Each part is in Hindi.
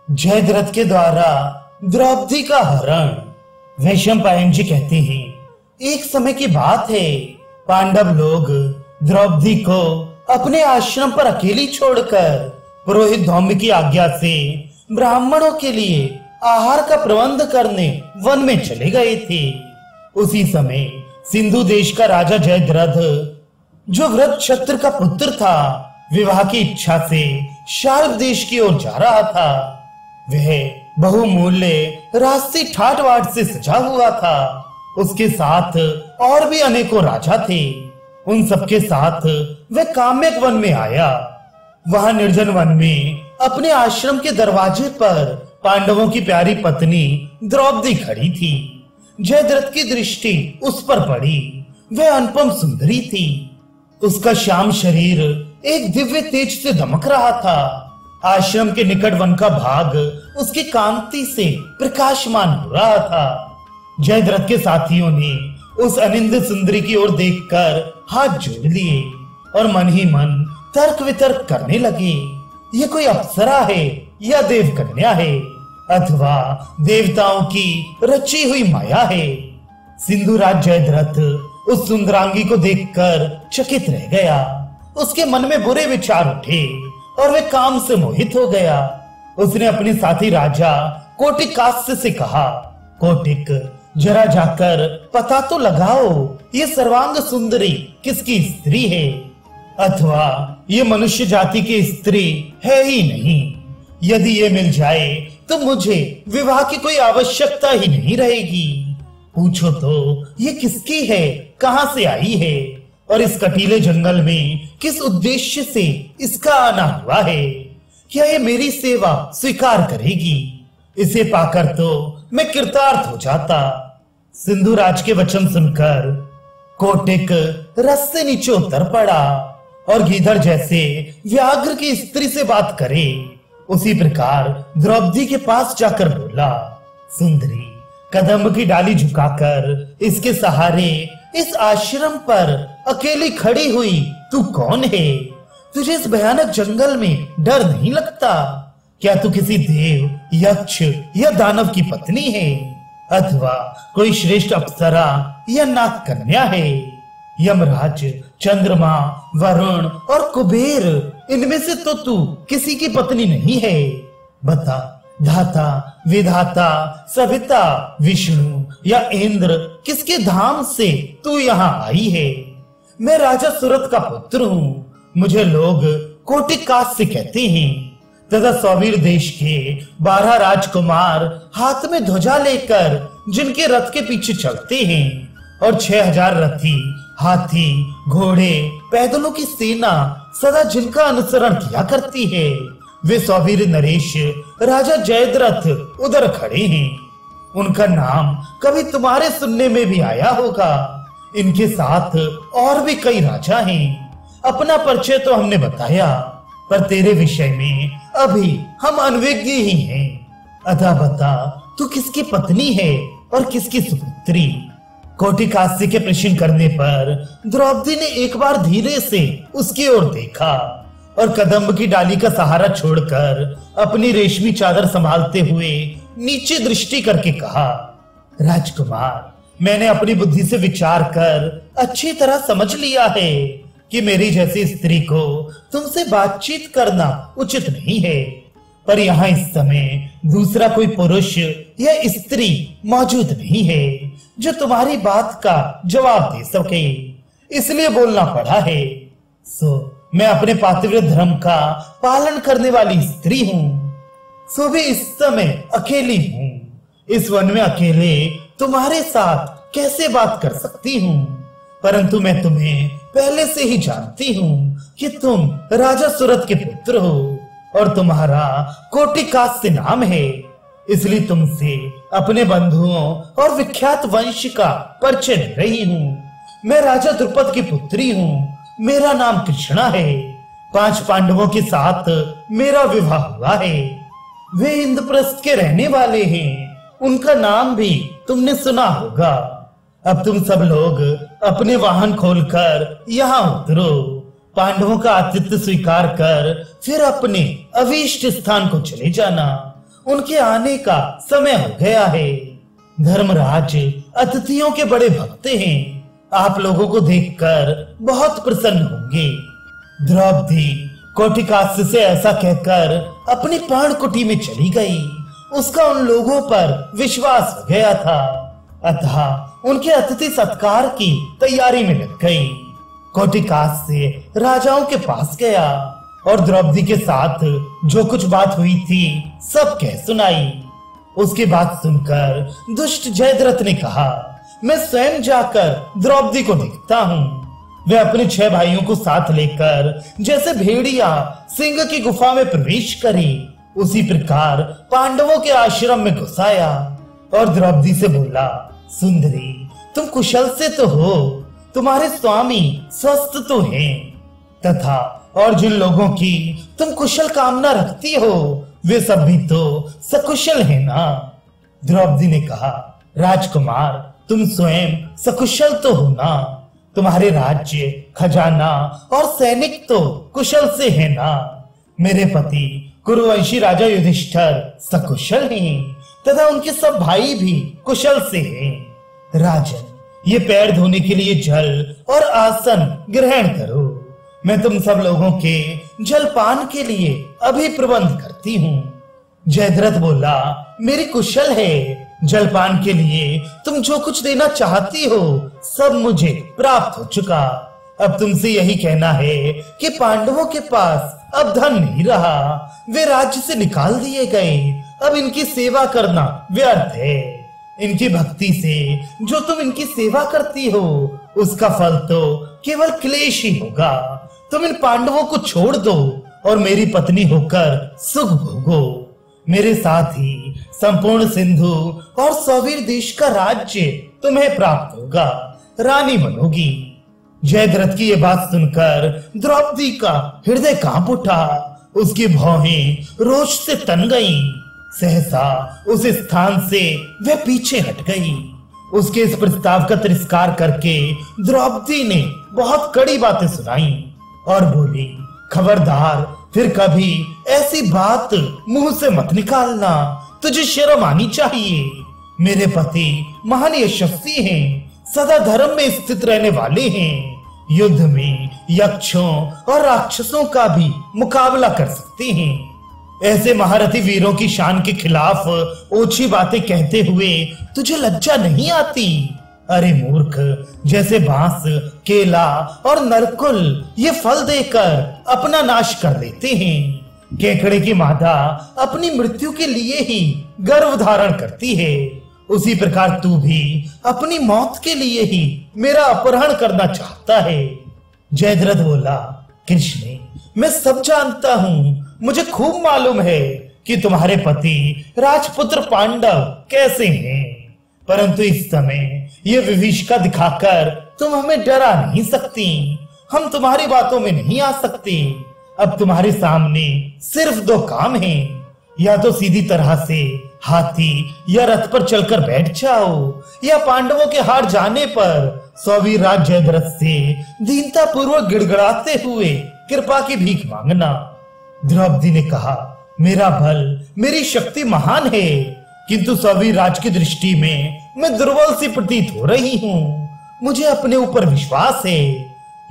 जयद्रथ के द्वारा द्रौपदी का हरण। वैशंपायन जी कहते हैं, एक समय की बात है, पांडव लोग द्रौपदी को अपने आश्रम पर अकेली छोड़कर पुरोहित धौम्य की आज्ञा से ब्राह्मणों के लिए आहार का प्रबंध करने वन में चले गए थे। उसी समय सिंधु देश का राजा जयद्रथ, जो वृद्ध क्षत्र का पुत्र था, विवाह की इच्छा से शाल्व देश की ओर जा रहा था। वह बहुमूल्य राजसी ठाट बाट से सजा हुआ था। उसके साथ और भी अनेकों राजा थे। उन सबके साथ वह काम्यक वन में आया। वहां निर्जन वन में अपने आश्रम के दरवाजे पर पांडवों की प्यारी पत्नी द्रौपदी खड़ी थी। जयद्रथ की दृष्टि उस पर पड़ी। वह अनुपम सुंदरी थी। उसका श्याम शरीर एक दिव्य तेज से दमक रहा था। आश्रम के निकट वन का भाग उसकी कांति से प्रकाशमान हो रहा था। जयद्रथ के साथियों ने उस अनिंद सुंदरी की ओर देखकर हाथ जोड़ लिए और मन ही मन तर्क वितर्क करने लगे। ये कोई अप्सरा है या देव कन्या है अथवा देवताओं की रची हुई माया है। सिंधुराज जयद्रथ उस सुंदरांगी को देखकर चकित रह गया। उसके मन में बुरे विचार उठे और वह काम से मोहित हो गया। उसने अपने साथी राजा कोटिकास्य से कहा, कोटिक, जरा जाकर पता तो लगाओ ये सर्वांग सुंदरी किसकी स्त्री है, अथवा ये मनुष्य जाति की स्त्री है ही नहीं। यदि ये मिल जाए तो मुझे विवाह की कोई आवश्यकता ही नहीं रहेगी। पूछो तो ये किसकी है, कहां से आई है और इस कटीले जंगल में किस उद्देश्य से इसका आना हुआ है। क्या ये मेरी सेवा स्वीकार करेगी? इसे पाकर तो मैं कृतार्थ हो जाता। सिंधुराज के वचन सुनकर कोटिक रस से नीचे उतर पड़ा और गीधर जैसे व्याघ्र की स्त्री से बात करे उसी प्रकार द्रौपदी के पास जाकर बोला, सुंदरी, कदम्ब की डाली झुकाकर इसके सहारे इस आश्रम पर अकेली खड़ी हुई तू कौन है? तुझे इस भयानक जंगल में डर नहीं लगता? क्या तू किसी देव, यक्ष या दानव की पत्नी है अथवा कोई श्रेष्ठ अप्सरा या नाग कन्या है? यमराज, चंद्रमा, वरुण और कुबेर, इनमें से तो तू किसी की पत्नी नहीं है। बता, धाता, विधाता, सविता, विष्णु या इंद्र किसके धाम से तू यहाँ आई है? मैं राजा सुरत का पुत्र हूँ। मुझे लोग कोटिकास्य कहते हैं तथा सौवीर देश के 12 राजकुमार हाथ में ध्वजा लेकर जिनके रथ के पीछे चलते हैं और 6000 रथी, हाथी, घोड़े, पैदलों की सेना सदा जिनका अनुसरण किया करती है, वे सौवीर नरेश राजा जयद्रथ उधर खड़े हैं। उनका नाम कभी तुम्हारे सुनने में भी आया होगा। इनके साथ और भी कई राजा हैं। अपना परिचय तो हमने बताया, पर तेरे विषय में अभी हम अनभिज्ञ ही हैं। अतः बता, तू किसकी पत्नी है और किसकी सुपुत्री? कोटिकास्य के प्रश्न करने पर द्रौपदी ने एक बार धीरे से उसकी ओर देखा और कदम्ब की डाली का सहारा छोड़कर अपनी रेशमी चादर संभालते हुए नीचे दृष्टि करके कहा, राजकुमार, मैंने अपनी बुद्धि से विचार कर अच्छी तरह समझ लिया है कि मेरी जैसी स्त्री को तुमसे बातचीत करना उचित नहीं है, पर यहाँ इस समय दूसरा कोई पुरुष या स्त्री मौजूद नहीं है जो तुम्हारी बात का जवाब दे सके, इसलिए बोलना पड़ा है। सो मैं अपने पातिव्रत धर्म का पालन करने वाली स्त्री हूँ। सो भी इस समय अकेली हूँ। इस वन में अकेले तुम्हारे साथ कैसे बात कर सकती हूँ? परंतु मैं तुम्हें पहले से ही जानती हूँ कि तुम राजा सुरत के पुत्र हो और तुम्हारा कोटिकास्य नाम है, इसलिए तुमसे अपने बंधुओं और विख्यात वंश का परिचय दे रही हूँ। मैं राजा द्रुपद की पुत्री हूँ। मेरा नाम कृष्णा है। 5 पांडवों के साथ मेरा विवाह हुआ है। वे इंद्रप्रस्थ के रहने वाले हैं। उनका नाम भी तुमने सुना होगा। अब तुम सब लोग अपने वाहन खोलकर यहाँ उतरो। पांडवों का आतिथ्य स्वीकार कर फिर अपने अभीष्ट स्थान को चले जाना। उनके आने का समय हो गया है। धर्मराज अतिथियों के बड़े भक्त हैं, आप लोगों को देखकर बहुत प्रसन्न होंगे। द्रौपदी कोटिकास्य से ऐसा कहकर अपनी पर्णकुटी में चली गई। उसका उन लोगों पर विश्वास हो गया था, अतः उनके अतिथि सत्कार की तैयारी में लग गई। कोटिकास्य राजाओं के पास गया और द्रौपदी के साथ जो कुछ बात हुई थी सब कह सुनाई। उसकी बात सुनकर दुष्ट जयद्रथ ने कहा, मैं स्वयं जाकर द्रौपदी को देखता हूँ। वे अपने 6 भाइयों को साथ लेकर जैसे भेड़िया सिंह की गुफा में प्रवेश करे, उसी प्रकार पांडवों के आश्रम में घुस आया और द्रौपदी से बोला, सुंदरी तुम कुशल से तो हो, तुम्हारे स्वामी स्वस्थ तो हैं, तथा और जिन लोगों की तुम कुशल कामना रखती हो वे सब भी तो सकुशल है ना। द्रौपदी ने कहा, राजकुमार तुम स्वयं सकुशल तो हो ना, तुम्हारे राज्य खजाना और सैनिक तो कुशल से है ना। मेरे पति कुरुवंशी राजा युधिष्ठिर सकुशल हैं तथा उनके सब भाई भी कुशल से हैं। राजन, ये पैर धोने के लिए जल और आसन ग्रहण करो। मैं तुम सब लोगों के जलपान के लिए अभी प्रबंध करती हूँ। जयद्रथ बोला, मेरी कुशल है, जलपान के लिए तुम जो कुछ देना चाहती हो सब मुझे प्राप्त हो चुका। अब तुमसे यही कहना है कि पांडवों के पास अब धन नहीं रहा, वे राज्य से निकाल दिए गए, अब इनकी सेवा करना व्यर्थ है। इनकी भक्ति से जो तुम इनकी सेवा करती हो उसका फल तो केवल क्लेश ही होगा। तुम इन पांडवों को छोड़ दो और मेरी पत्नी होकर सुख भोगो। मेरे साथ ही संपूर्ण सिंधु और सौवीर देश का राज्य तुम्हें प्राप्त होगा, रानी बनोगी। जयद्रथ की ये बात सुनकर द्रौपदी का हृदय कांप उठा, उसकी भौहें रोष से तन गईं। सहसा उस स्थान से वह पीछे हट गई। उसके इस प्रस्ताव का तिरस्कार करके द्रौपदी ने बहुत कड़ी बातें सुनाई और बोली, खबरदार फिर कभी ऐसी बात मुंह से मत निकालना, तुझे शर्म आनी चाहिए। मेरे पति महान यशस्वी हैं, सदा धर्म में स्थित रहने वाले हैं, युद्ध में यक्षों और राक्षसों का भी मुकाबला कर सकते हैं। ऐसे महारथी वीरों की शान के खिलाफ ओछी बातें कहते हुए तुझे लज्जा नहीं आती? अरे मूर्ख, जैसे बांस, केला और नरकुल ये फल देकर अपना नाश कर लेते हैं, केकड़े की मादा अपनी मृत्यु के लिए ही गर्भ धारण करती है, उसी प्रकार तू भी अपनी मौत के लिए ही मेरा अपहरण करना चाहता है। जयद्रथ बोला, कृष्ण मैं सब जानता हूँ, मुझे खूब मालूम है कि तुम्हारे पति राजपुत्र पांडव कैसे हैं, परंतु इस समय ये विभीषिका दिखाकर तुम हमें डरा नहीं सकती। हम तुम्हारी बातों में नहीं आ सकते। अब तुम्हारे सामने सिर्फ 2 काम हैं, या तो सीधी तरह से हाथी या रथ पर चलकर बैठ जाओ, या पांडवों के हार जाने पर सौवीर राज जयद्रथ से दीनता पूर्वक गिड़गड़ाते हुए कृपा की भीख मांगना। द्रौपदी ने कहा, मेरा बल, मेरी शक्ति महान है, किंतु सौवीर राज की दृष्टि में मैं दुर्बल सी प्रतीत हो रही हूँ। मुझे अपने ऊपर विश्वास है,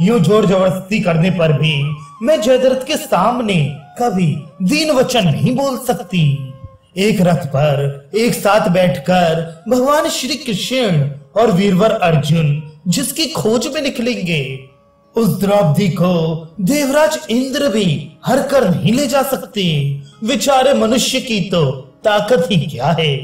यूं जोर जबरदस्ती करने पर भी मैं जयद्रथ के सामने कभी दीन वचन नहीं बोल सकती। एक रथ पर एक साथ बैठकर भगवान श्री कृष्ण और वीरवर अर्जुन जिसकी खोज में निकलेंगे, उस द्रौपदी को देवराज इंद्र भी हर कर नहीं ले जा सकते। बेचारे मनुष्य की तो ताकत ही क्या है।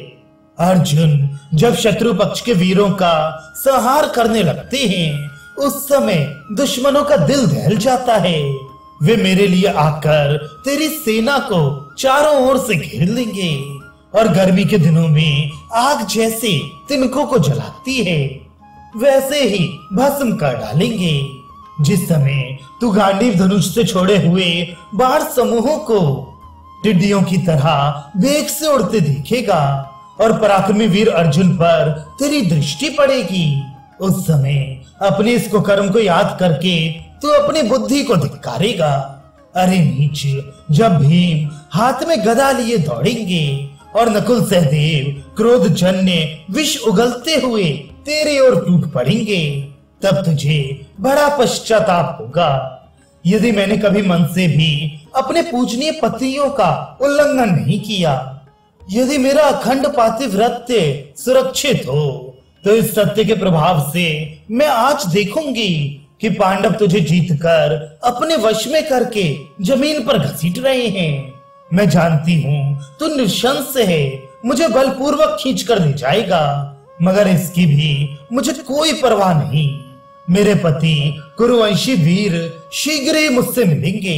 अर्जुन जब शत्रु पक्ष के वीरों का संहार करने लगते हैं, उस समय दुश्मनों का दिल दहल जाता है। वे मेरे लिए आकर तेरी सेना को चारों ओर से घेर लेंगे और गर्मी के दिनों में आग जैसे तिनकों को जलाती है वैसे ही भस्म कर डालेंगे। जिस समय तू गांडीव धनुष से छोड़े हुए बाण समूहों को टिड्डियों की तरह वेग से उड़ते देखेगा और पराक्रमी वीर अर्जुन पर तेरी दृष्टि पड़ेगी, उस समय अपने इस कुकर्म को याद करके तू अपनी बुद्धि को धिक्कारेगा। अरे नीच, जब भीम हाथ में गदा लिए दौड़ेंगे और नकुल सहदेव क्रोध जन्य विष उगलते हुए तेरी ओर टूट पड़ेंगे, तब तुझे बड़ा पश्चाताप होगा। यदि मैंने कभी मन से भी अपने पूजनीय पतियों का उल्लंघन नहीं किया, यदि मेरा अखंड पातिव्रत्य सुरक्षित हो, तो इस सत्य के प्रभाव से मैं आज देखूंगी कि पांडव तुझे जीतकर अपने वश में करके जमीन पर घसीट रहे हैं। मैं जानती हूँ तू निशंस है, मुझे बलपूर्वक खींच कर ले जाएगा, मगर इसकी भी मुझे कोई परवाह नहीं। मेरे पति कुरुवंशी वीर शीघ्र ही मुझसे मिलेंगे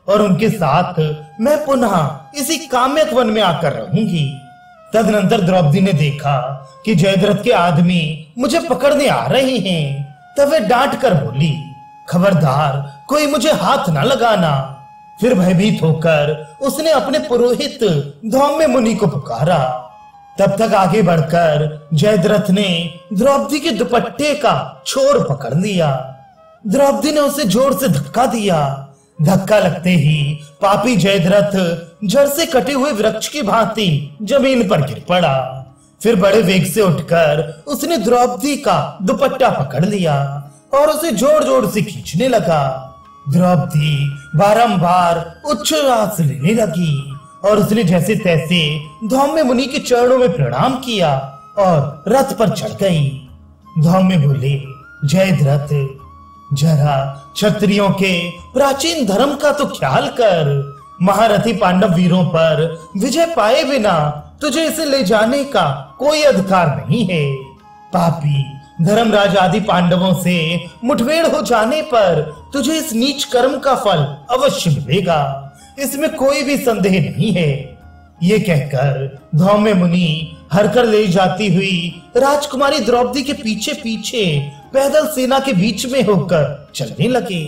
और उनके साथ मैं पुनः इसी काम्यक वन में आकर रहूंगी। तदनंतर द्रौपदी ने देखा कि जयद्रथ के आदमी मुझे पकड़ने आ रहे हैं, तब वे डांट कर बोली, खबरदार कोई मुझे हाथ न लगाना। फिर भयभीत होकर उसने अपने पुरोहित धौम्य मुनि को पुकारा। तब तक आगे बढ़कर जयद्रथ ने द्रौपदी के दुपट्टे का छोर पकड़ लिया। द्रौपदी ने उसे जोर से धक्का दिया। धक्का लगते ही पापी जयद्रथ जड़ से कटे हुए वृक्ष की भांति जमीन पर गिर पड़ा। फिर बड़े वेग से उठकर उसने द्रौपदी का दुपट्टा पकड़ लिया और उसे जोर जोर से खींचने लगा। द्रौपदी बारंबार उच्छ्वास लेने लगी और उसने जैसे तैसे धौम्य मुनि के चरणों में प्रणाम किया और रथ पर चढ़ गई। धौम्य बोले, जयद्रथ, जरा क्षत्रियों के प्राचीन धर्म का तो ख्याल कर। महारथी पांडव वीरों पर विजय पाए बिना तुझे इसे ले जाने का कोई अधिकार नहीं है। पापी धर्मराज आदि पांडवों से मुठभेड़ हो जाने पर तुझे इस नीच कर्म का फल अवश्य मिलेगा, इसमें कोई भी संदेह नहीं है। ये कहकर धौम्य मुनि हरकर ले जाती हुई राजकुमारी द्रौपदी के पीछे पीछे पैदल सेना के बीच में होकर चलने लगे।